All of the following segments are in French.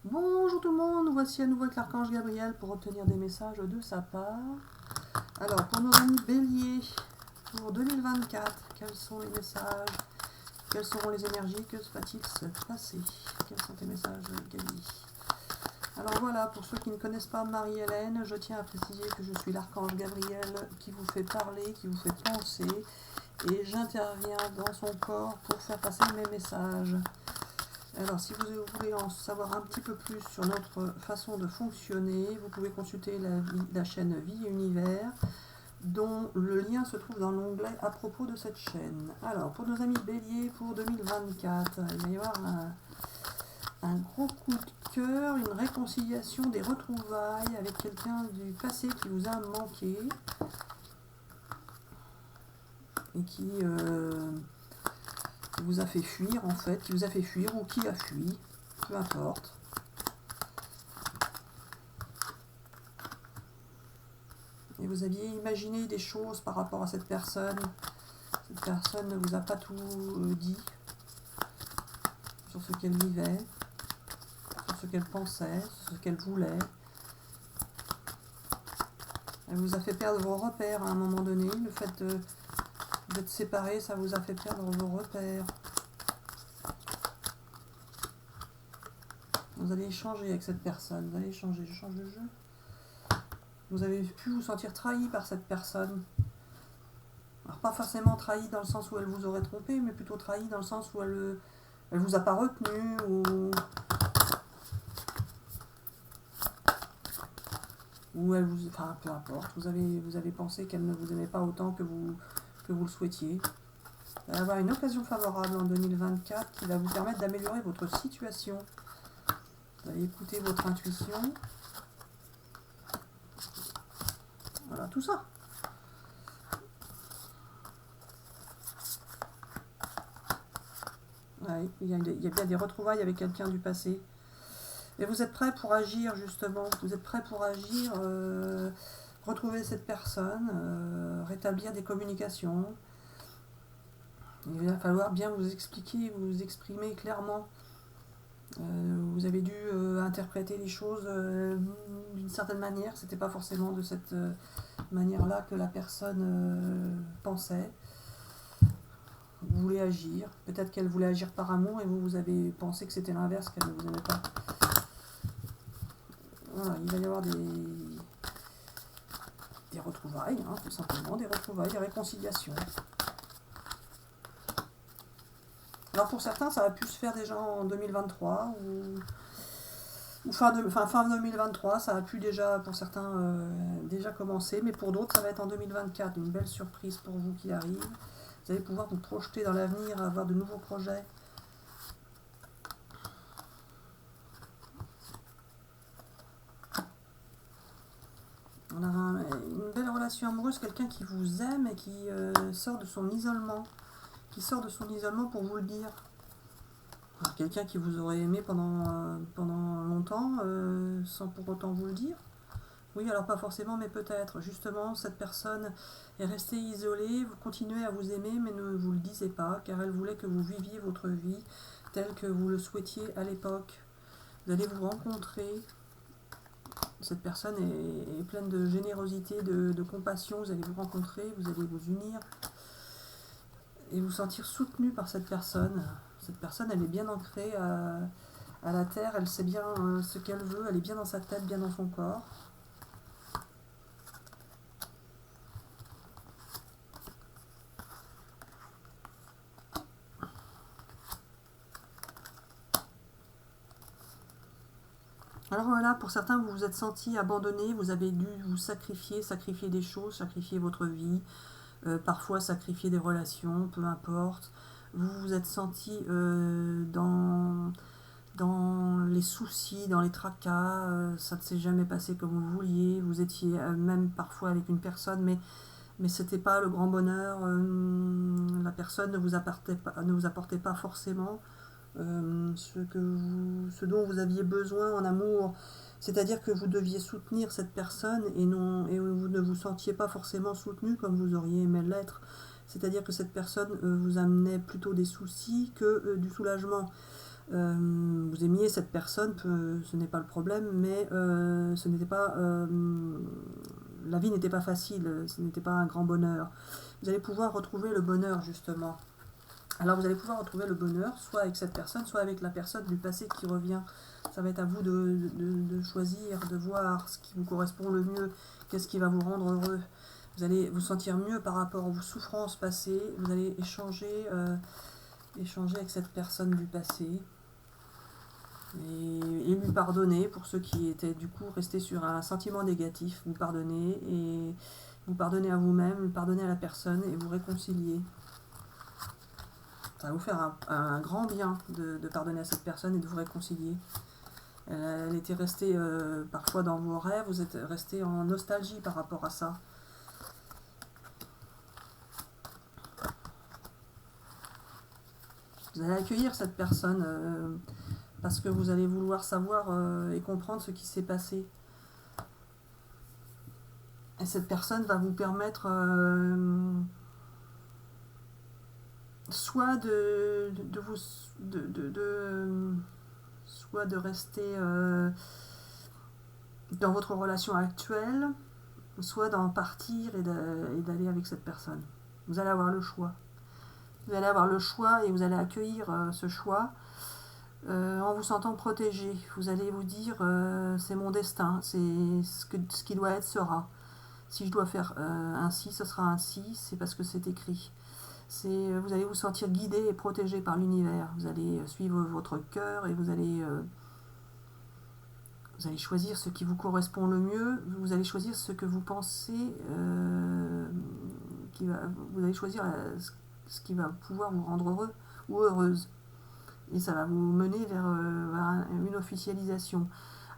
Bonjour tout le monde, nous voici à nouveau avec l'archange Gabriel pour obtenir des messages de sa part. Alors, pour nos amis béliers, pour 2024, quels sont les messages? Quelles seront les énergies? Que va-t-il se passer? Quels sont tes messages, Gabi? Alors voilà, pour ceux qui ne connaissent pas Marie-Hélène, je tiens à préciser que je suis l'archange Gabriel qui vous fait parler, qui vous fait penser, et j'interviens dans son corps pour faire passer mes messages. Alors, si vous voulez en savoir un petit peu plus sur notre façon de fonctionner, vous pouvez consulter la chaîne Vie et Univers, dont le lien se trouve dans l'onglet à propos de cette chaîne. Alors, pour nos amis béliers, pour 2024, il va y avoir un gros coup de cœur, une réconciliation, des retrouvailles avec quelqu'un du passé qui vous a manqué et qui vous a fait fuir en fait, qui vous a fait fuir ou qui a fui, peu importe. Et vous aviez imaginé des choses par rapport à cette personne. Cette personne ne vous a pas tout dit sur ce qu'elle vivait, sur ce qu'elle pensait, sur ce qu'elle voulait. Elle vous a fait perdre vos repères à un moment donné. Le fait d'être séparés, ça vous a fait perdre vos repères. Vous allez échanger avec cette personne. Vous allez échanger. Je change de jeu. Vous avez pu vous sentir trahi par cette personne. Alors pas forcément trahi dans le sens où elle vous aurait trompé, mais plutôt trahi dans le sens où elle vous a pas retenu ou elle vous, enfin peu importe. Vous avez pensé qu'elle ne vous aimait pas autant que vous le souhaitiez. Vous allez avoir une occasion favorable en 2024 qui va vous permettre d'améliorer votre situation. Vous allez écouter votre intuition. Voilà, tout ça. Ouais, il y a bien des retrouvailles avec quelqu'un du passé. Et vous êtes prêt pour agir, justement. Vous êtes prêt pour agir, retrouver cette personne, rétablir des communications. Il va falloir bien vous expliquer, vous exprimer clairement. Vous avez dû interpréter les choses d'une certaine manière. C'était pas forcément de cette manière-là que la personne pensait. Vous voulez agir. Peut-être qu'elle voulait agir par amour et vous avez pensé que c'était l'inverse, qu'elle ne vous aimait pas. Voilà, il va y avoir des retrouvailles, hein, tout simplement, des retrouvailles, des réconciliations. Alors pour certains, ça a pu se faire déjà en 2023 ou fin 2023, ça a pu déjà, pour certains, déjà commencer, mais pour d'autres, ça va être en 2024, une belle surprise pour vous qui arrive. Vous allez pouvoir vous projeter dans l'avenir, avoir de nouveaux projets. On a une belle relation amoureuse, quelqu'un qui vous aime et qui sort de son isolement. Qui sort de son isolement pour vous le dire. Alors, quelqu'un qui vous aurait aimé pendant longtemps, sans pour autant vous le dire. Oui, alors pas forcément, mais peut-être. Justement, cette personne est restée isolée, vous continuez à vous aimer, mais ne vous le disiez pas, car elle voulait que vous viviez votre vie telle que vous le souhaitiez à l'époque. Vous allez vous rencontrer. Cette personne est pleine de générosité, de compassion. Vous allez vous rencontrer, vous allez vous unir et vous sentir soutenu par cette personne. Cette personne, elle est bien ancrée à la terre, elle sait bien ce qu'elle veut, elle est bien dans sa tête, bien dans son corps. Alors voilà, pour certains, vous vous êtes senti abandonné, vous avez dû vous sacrifier des choses, sacrifier votre vie, parfois sacrifier des relations, peu importe. Vous vous êtes senti dans les soucis, dans les tracas, ça ne s'est jamais passé comme vous vouliez, vous étiez même parfois avec une personne, mais c'était pas le grand bonheur, la personne ne vous apportait pas forcément ce dont vous aviez besoin en amour. C'est-à-dire que vous deviez soutenir cette personne et vous ne vous sentiez pas forcément soutenu comme vous auriez aimé l'être. C'est-à-dire que cette personne vous amenait plutôt des soucis que du soulagement. Vous aimiez cette personne, ce n'est pas le problème, mais ce n'était pas... la vie n'était pas facile, ce n'était pas un grand bonheur. Vous allez pouvoir retrouver le bonheur, justement. Alors vous allez pouvoir retrouver le bonheur, soit avec cette personne, soit avec la personne du passé qui revient. Ça va être à vous de choisir, de voir ce qui vous correspond le mieux, qu'est-ce qui va vous rendre heureux. Vous allez vous sentir mieux par rapport aux souffrances passées, vous allez échanger avec cette personne du passé et lui pardonner pour ceux qui étaient du coup restés sur un sentiment négatif. Vous pardonnez et vous pardonnez à vous-même, vous pardonnez à la personne et vous réconciliez. Ça va vous faire un grand bien de pardonner à cette personne et de vous réconcilier. Elle était restée parfois dans vos rêves, vous êtes resté en nostalgie par rapport à ça. Vous allez accueillir cette personne parce que vous allez vouloir savoir et comprendre ce qui s'est passé. Et cette personne va vous permettre soit soit de rester dans votre relation actuelle, soit d'en partir et d'aller avec cette personne. Vous allez avoir le choix. Vous allez avoir le choix et vous allez accueillir ce choix en vous sentant protégé. Vous allez vous dire c'est mon destin, c'est ce qui doit être sera. Si je dois faire ainsi, ce sera ainsi, c'est parce que c'est écrit. Vous allez vous sentir guidé et protégé par l'univers. Vous allez suivre votre cœur et vous allez choisir ce qui vous correspond le mieux. Vous allez choisir ce que vous pensez vous allez choisir ce qui va pouvoir vous rendre heureux ou heureuse. Et ça va vous mener vers une officialisation.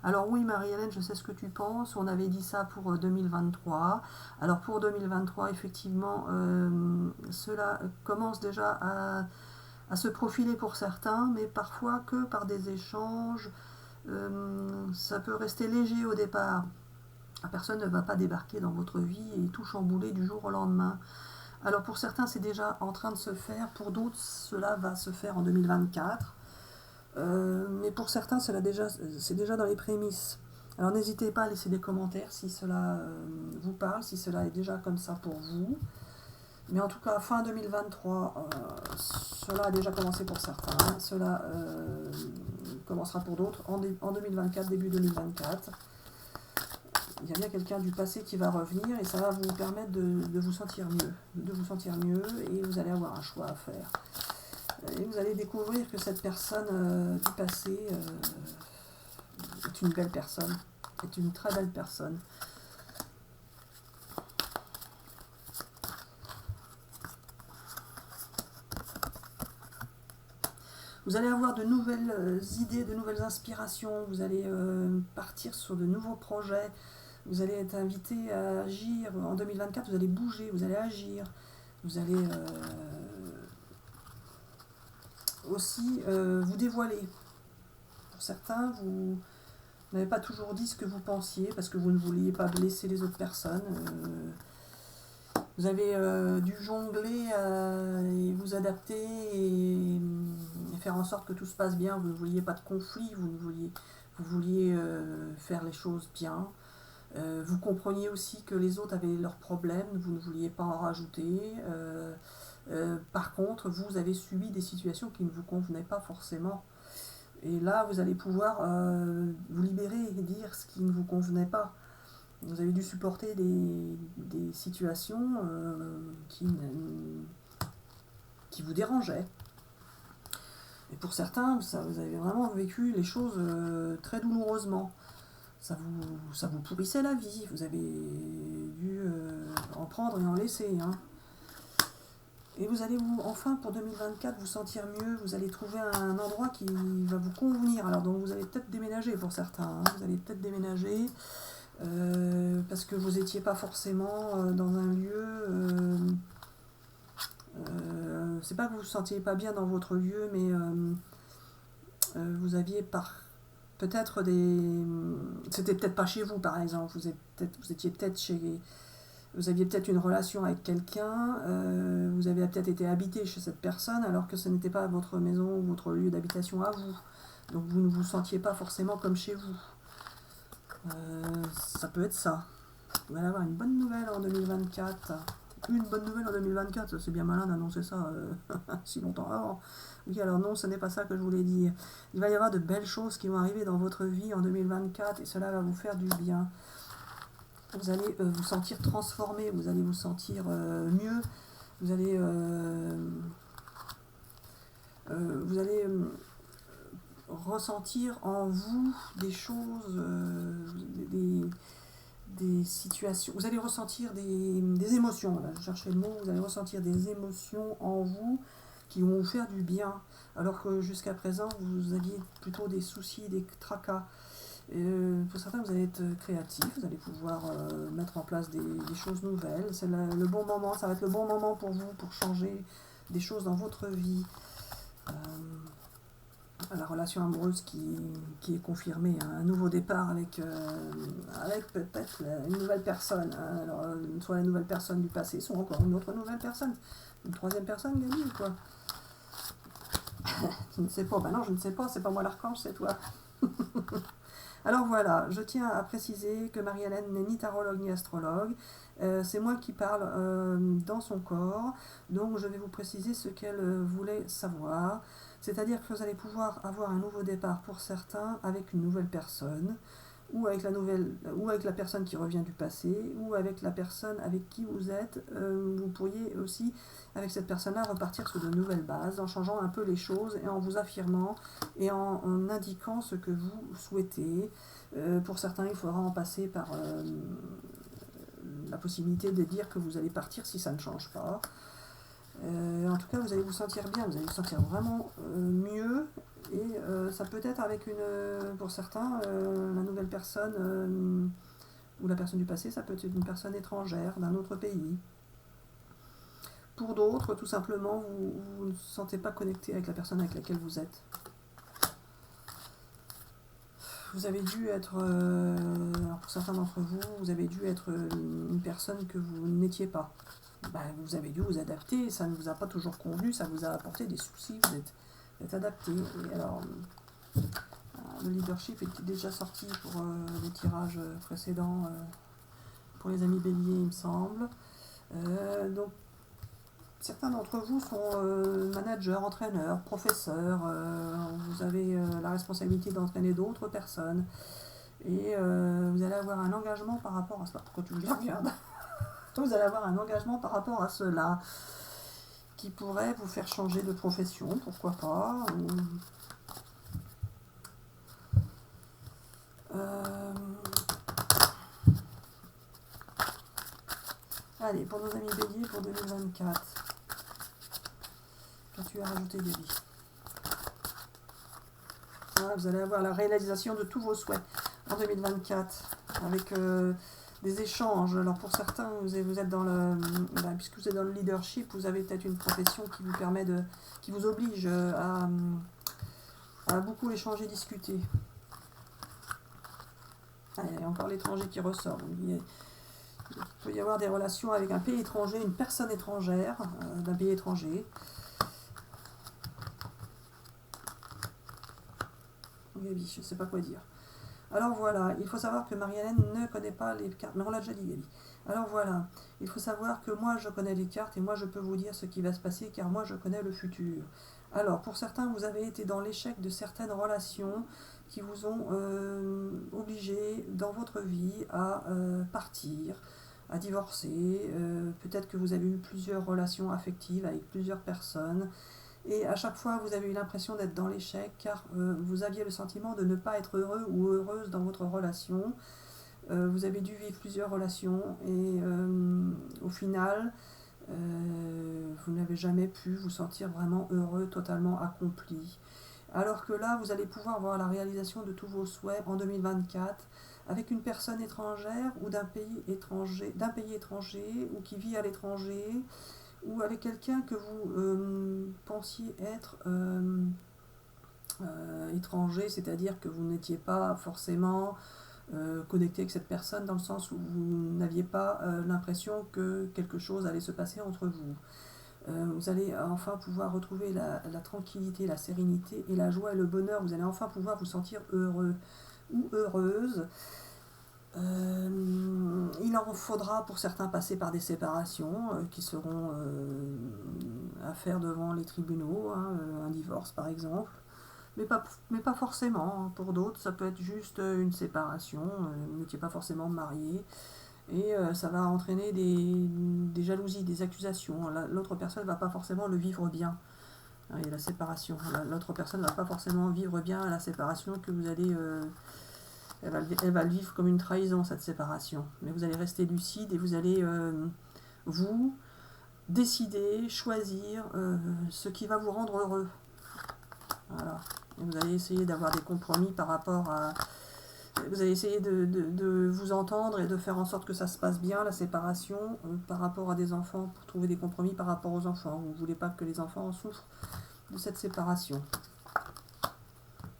Alors oui, Marie-Hélène, je sais ce que tu penses. On avait dit ça pour 2023. Alors pour 2023, effectivement, cela commence déjà à se profiler pour certains, mais parfois que par des échanges. Ça peut rester léger au départ. La personne ne va pas débarquer dans votre vie et tout chambouler du jour au lendemain. Alors pour certains, c'est déjà en train de se faire. Pour d'autres, cela va se faire en 2024. Mais pour certains, c'est déjà dans les prémices. Alors n'hésitez pas à laisser des commentaires si cela vous parle, si cela est déjà comme ça pour vous. Mais en tout cas, fin 2023, cela a déjà commencé pour certains. Cela commencera pour d'autres en 2024, début 2024. Il y a bien quelqu'un du passé qui va revenir et ça va vous permettre de vous sentir mieux, et vous allez avoir un choix à faire. Et vous allez découvrir que cette personne du passé est une belle personne, est une très belle personne. Vous allez avoir de nouvelles idées, de nouvelles inspirations, vous allez partir sur de nouveaux projets, vous allez être invité à agir. En 2024, vous allez bouger, vous allez agir, vous allez aussi vous dévoiler. Pour certains, vous n'avez pas toujours dit ce que vous pensiez parce que vous ne vouliez pas blesser les autres personnes. Vous avez dû jongler et vous adapter et faire en sorte que tout se passe bien. Vous ne vouliez pas de conflit, vous vouliez faire les choses bien. Vous compreniez aussi que les autres avaient leurs problèmes, vous ne vouliez pas en rajouter. Par contre, vous avez subi des situations qui ne vous convenaient pas forcément. Et là, vous allez pouvoir vous libérer et dire ce qui ne vous convenait pas. Vous avez dû supporter des situations qui vous dérangeaient. Et pour certains, vous avez vraiment vécu les choses très douloureusement. Ça vous pourrissait la vie. Vous avez dû en prendre et en laisser. Hein. Et vous allez enfin pour 2024 vous sentir mieux. Vous allez trouver un endroit qui va vous convenir. Alors donc vous allez peut-être déménager pour certains. Hein. Vous allez peut-être déménager. Parce que vous n'étiez pas forcément dans un lieu, c'est pas que vous vous sentiez pas bien dans votre lieu, mais vous aviez c'était peut-être pas chez vous par exemple, vous étiez peut-être Vous aviez peut-être une relation avec quelqu'un, vous avez peut-être été habité chez cette personne alors que ce n'était pas votre maison ou votre lieu d'habitation à vous. Donc vous ne vous sentiez pas forcément comme chez vous. Ça peut être ça. Vous allez avoir une bonne nouvelle en 2024. Une bonne nouvelle en 2024, c'est bien malin d'annoncer ça si longtemps avant. Oui, alors non, ce n'est pas ça que je voulais dire. Il va y avoir de belles choses qui vont arriver dans votre vie en 2024 et cela va vous faire du bien. Vous allez vous sentir transformé, vous allez vous sentir mieux, vous allez ressentir en vous des choses, des situations, vous allez ressentir des émotions, voilà, je cherchais le mot, vous allez ressentir des émotions en vous qui vont vous faire du bien, alors que jusqu'à présent vous aviez plutôt des soucis, des tracas. Pour certains, vous allez être créatif, vous allez pouvoir mettre en place des choses nouvelles. C'est le bon moment, ça va être le bon moment pour vous pour changer des choses dans votre vie. La relation amoureuse qui est confirmée, hein, un nouveau départ avec peut-être une nouvelle personne. Hein. Alors, soit la nouvelle personne du passé, soit encore une autre nouvelle personne. Une troisième personne, Gabi, ou quoi? Je ne sais pas. Ben non, je ne sais pas, c'est pas moi l'archange, c'est toi. Alors voilà, je tiens à préciser que Marie-Hélène n'est ni tarologue ni astrologue. C'est moi qui parle dans son corps. Donc je vais vous préciser ce qu'elle voulait savoir. C'est-à-dire que vous allez pouvoir avoir un nouveau départ pour certains avec une nouvelle personne, ou avec la personne qui revient du passé, ou avec la personne avec qui vous êtes. Vous pourriez aussi, avec cette personne-là, repartir sur de nouvelles bases, en changeant un peu les choses et en vous affirmant et en indiquant ce que vous souhaitez. Pour certains, il faudra en passer par la possibilité de dire que vous allez partir si ça ne change pas. En tout cas, vous allez vous sentir bien, vous allez vous sentir vraiment mieux. Et ça peut être avec pour certains, la nouvelle personne ou la personne du passé, ça peut être une personne étrangère d'un autre pays. Pour d'autres, tout simplement, vous ne vous sentez pas connecté avec la personne avec laquelle vous êtes. Vous avez dû être, alors pour certains d'entre vous, vous avez dû être une personne que vous n'étiez pas. Ben, vous avez dû vous adapter, ça ne vous a pas toujours convenu, ça vous a apporté des soucis, vous êtes adapté. Et alors, le leadership était déjà sorti pour les tirages précédents, pour les amis béliers, il me semble. Donc, certains d'entre vous sont managers, entraîneurs, professeurs, vous avez la responsabilité d'entraîner d'autres personnes. Et vous allez avoir un engagement par rapport à cela. Pourquoi tu me regardes ? Vous allez avoir un engagement par rapport à cela qui pourrait vous faire changer de profession, pourquoi pas. Allez, pour nos amis béliers, pour 2024, qu'as-tu à rajouter, Gabi? Vous allez avoir la réalisation de tous vos souhaits en 2024 avec des échanges. Alors pour certains, vous êtes dans puisque vous êtes dans le leadership, vous avez peut-être une profession qui vous permet qui vous oblige à beaucoup échanger, discuter. Il y a encore l'étranger qui ressort. Il peut y avoir des relations avec un pays étranger, une personne étrangère d'un pays étranger. Gabi, je ne sais pas quoi dire. Alors voilà, il faut savoir que Marie-Hélène ne connaît pas les cartes, mais on l'a déjà dit, Gabi. Alors voilà, il faut savoir que moi je connais les cartes et moi je peux vous dire ce qui va se passer car moi je connais le futur. Alors pour certains, vous avez été dans l'échec de certaines relations qui vous ont obligé dans votre vie à partir, à divorcer. Peut-être que vous avez eu plusieurs relations affectives avec plusieurs personnes. Et à chaque fois, vous avez eu l'impression d'être dans l'échec car vous aviez le sentiment de ne pas être heureux ou heureuse dans votre relation. Vous avez dû vivre plusieurs relations et au final, vous n'avez jamais pu vous sentir vraiment heureux, totalement accompli. Alors que là, vous allez pouvoir voir la réalisation de tous vos souhaits en 2024 avec une personne étrangère ou d'un pays étranger ou qui vit à l'étranger, ou avec quelqu'un que vous pensiez être étranger, c'est-à-dire que vous n'étiez pas forcément connecté avec cette personne, dans le sens où vous n'aviez pas l'impression que quelque chose allait se passer entre vous. Vous allez enfin pouvoir retrouver la tranquillité, la sérénité et la joie et le bonheur. Vous allez enfin pouvoir vous sentir heureux ou heureuse. Il en faudra pour certains passer par des séparations qui seront à faire devant les tribunaux, hein, un divorce par exemple. Mais pas forcément. Hein. Pour d'autres, ça peut être juste une séparation. Vous n'étiez pas forcément marié. Et ça va entraîner des jalousies, des accusations. L'autre personne ne va pas forcément le vivre bien. Et la séparation. L'autre personne ne va pas forcément vivre bien la séparation que vous allez... elle va le vivre comme une trahison, cette séparation. Mais vous allez rester lucide et vous allez, vous, décider, choisir ce qui va vous rendre heureux. Voilà. Et vous allez essayer d'avoir des compromis par rapport à... Vous allez essayer de vous entendre et de faire en sorte que ça se passe bien, la séparation, par rapport à des enfants, pour trouver des compromis par rapport aux enfants. Vous ne voulez pas que les enfants souffrent de cette séparation.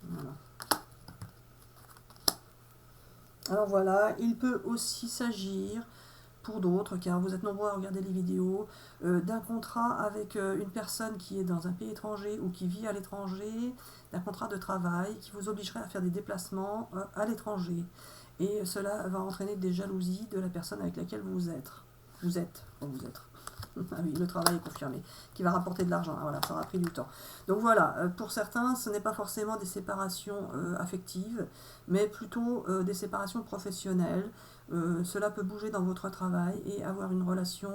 Voilà. Alors voilà, il peut aussi s'agir, pour d'autres, car vous êtes nombreux à regarder les vidéos, d'un contrat avec une personne qui est dans un pays étranger ou qui vit à l'étranger, d'un contrat de travail qui vous obligerait à faire des déplacements à l'étranger. Et cela va entraîner des jalousies de la personne avec laquelle vous êtes. Ah oui, le travail est confirmé, qui va rapporter de l'argent. Voilà, ça aura pris du temps. Donc voilà, pour certains, ce n'est pas forcément des séparations affectives, mais plutôt des séparations professionnelles. Cela peut bouger dans votre travail et avoir une relation,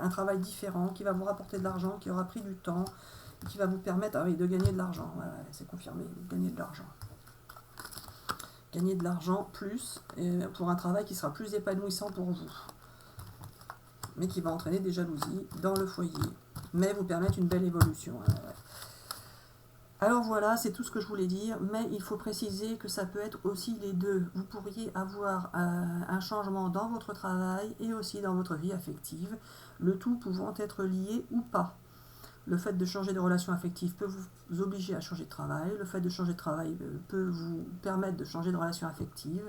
un travail différent, qui va vous rapporter de l'argent, qui aura pris du temps, qui va vous permettre de gagner de l'argent. Voilà, c'est confirmé, gagner de l'argent. Gagner de l'argent plus, pour un travail qui sera plus épanouissant pour vous, mais qui va entraîner des jalousies dans le foyer, mais vous permettre une belle évolution. Alors voilà, c'est tout ce que je voulais dire, mais il faut préciser que ça peut être aussi les deux. Vous pourriez avoir un changement dans votre travail et aussi dans votre vie affective, le tout pouvant être lié ou pas. Le fait de changer de relation affective peut vous obliger à changer de travail, le fait de changer de travail peut vous permettre de changer de relation affective,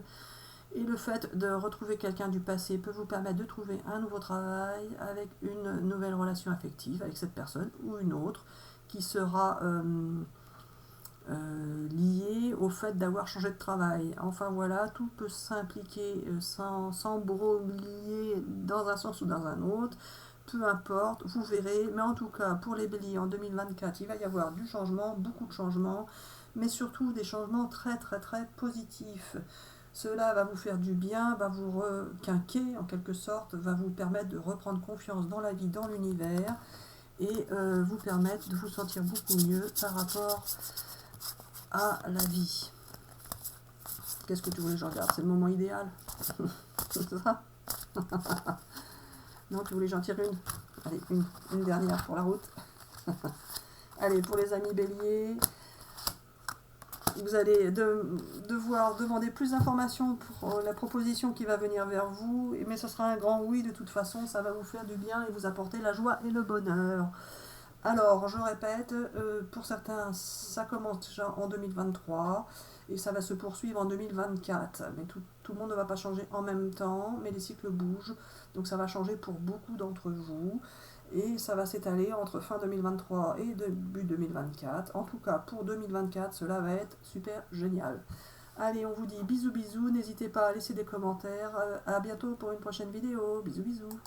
et le fait de retrouver quelqu'un du passé peut vous permettre de trouver un nouveau travail avec une nouvelle relation affective avec cette personne ou une autre qui sera liée au fait d'avoir changé de travail. Enfin voilà, tout peut s'impliquer s'embrouiller dans un sens ou dans un autre. Peu importe, vous verrez. Mais en tout cas, pour les béliers en 2024, il va y avoir du changement, beaucoup de changements, mais surtout des changements très très très positifs. Cela va vous faire du bien, va vous requinquer en quelque sorte, va vous permettre de reprendre confiance dans la vie, dans l'univers, et vous permettre de vous sentir beaucoup mieux par rapport à la vie. Qu'est-ce que tu voulais que je regarde? C'est le moment idéal. C'est ça? Non, tu voulais que j'en tire une? Allez, une dernière pour la route. Allez, pour les amis béliers, vous allez devoir demander plus d'informations pour la proposition qui va venir vers vous, mais ce sera un grand oui de toute façon, ça va vous faire du bien et vous apporter la joie et le bonheur. Alors, je répète, pour certains, ça commence déjà en 2023 et ça va se poursuivre en 2024. Mais tout le monde ne va pas changer en même temps, mais les cycles bougent, donc ça va changer pour beaucoup d'entre vous. Et ça va s'étaler entre fin 2023 et début 2024. En tout cas, pour 2024, cela va être super génial. Allez, on vous dit bisous bisous, n'hésitez pas à laisser des commentaires. À bientôt pour une prochaine vidéo. Bisous bisous.